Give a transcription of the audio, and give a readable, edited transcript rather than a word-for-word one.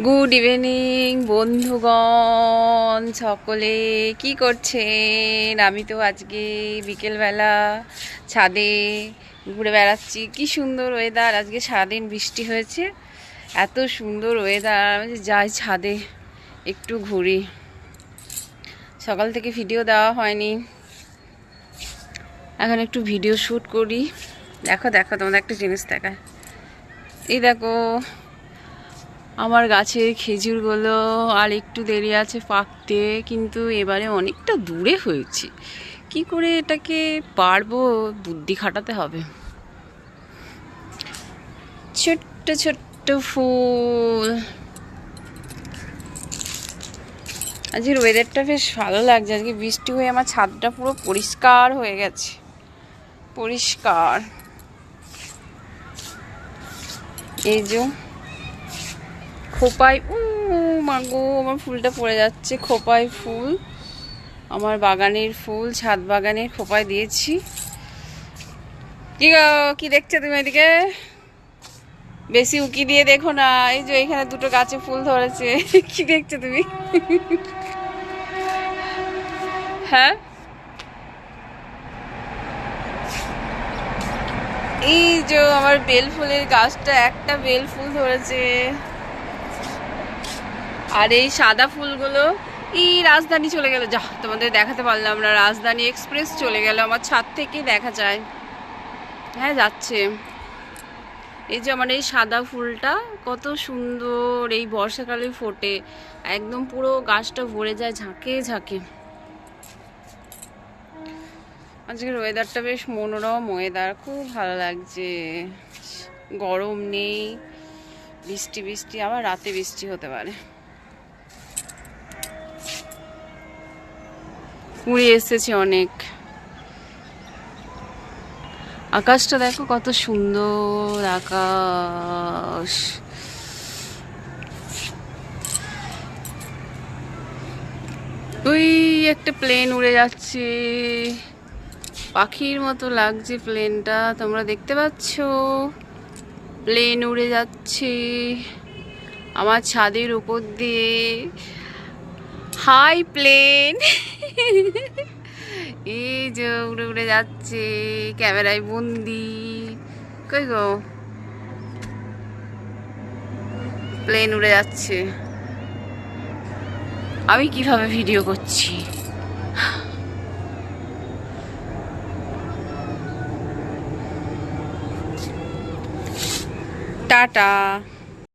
Good evening বন্ধুগণ, সকলে কি করছেন? আমি তো আজকে বিকেলবেলা ছাদে ঘুরে বেড়াচ্ছি। কি সুন্দর ওয়েদার, আজকে সারাদিন বৃষ্টি হয়েছে, এত সুন্দর ওয়েদার। আমি যাই ছাদে একটু ঘুরি। সকাল থেকে ভিডিও দেওয়া হয়নি, এখন একটু ভিডিও শ্যুট করি। দেখো দেখো, তোমাদের একটা জিনিস দেখায়। এই দেখো আমার গাছের খেজুরগুলো আর একটু দেরি আছে পাকতে, কিন্তু এবারে অনেকটা দূরে হয়েছে। কি করে এটাকে পারবো, বুদ্ধি খাটাতে হবে। ছোট্ট ছোট্ট ফুল। আজকের ওয়েদারটা বেশ ভালো লাগছে। আজকে বৃষ্টি হয়ে আমার ছাদটা পুরো পরিষ্কার হয়ে গেছে, পরিষ্কার। এই যে খোপায়, মাগো আমার ফুলটা পড়ে যাচ্ছে। খোপায় ফুল, আমার বাগানের ফুল, ছাদ বাগানের খোপায় দিয়েছি। কি গো, কি দেখছো তুমি এদিকে? বেশি উকি দিয়ে দেখো না। এই যে এখানে দুটো গাছে ফুল ধরেছে। কি দেখছো তুমি? হ্যাঁ, এই যে আমার বেল ফুলের গাছটা একটা বেল ফুল ধরেছে। আর এই সাদা ফুলগুলো, এই রাজধানী চলে গেল। যা, তোমাদের দেখাতে পারলাম না। রাজধানী এক্সপ্রেস চলে গেল, আমার ছাদ থেকে দেখা যায়। হ্যাঁ যাচ্ছে। এই যে আমার এই সাদা ফুলটা কত সুন্দর, এই বর্ষাকালে ফোটে, একদম পুরো গাছটা ভরে যায় ঝাঁকে ঝাঁকে। আজকের ওয়েদারটা বেশ মনোরম ওয়েদার, খুব ভালো লাগছে। গরম নেই, বৃষ্টি বৃষ্টি, আবার রাতে বৃষ্টি হতে পারে। কুড়ি এসেছে অনেক। আকাশটা দেখো কত সুন্দর আকাশ। ওই একটা প্লেন উড়ে যাচ্ছে, পাখির মতো লাগছে প্লেনটা, তোমরা দেখতে পাচ্ছ? প্লেন উড়ে যাচ্ছে আমার ছাদের উপর দিয়ে। High plane. এই যে উড়ে উড়ে যাচ্ছে, ক্যামেরায় বন্দি। কই গো, প্লেন উড়ে যাচ্ছে, আমি কিভাবে ভিডিও করছি। টাটা।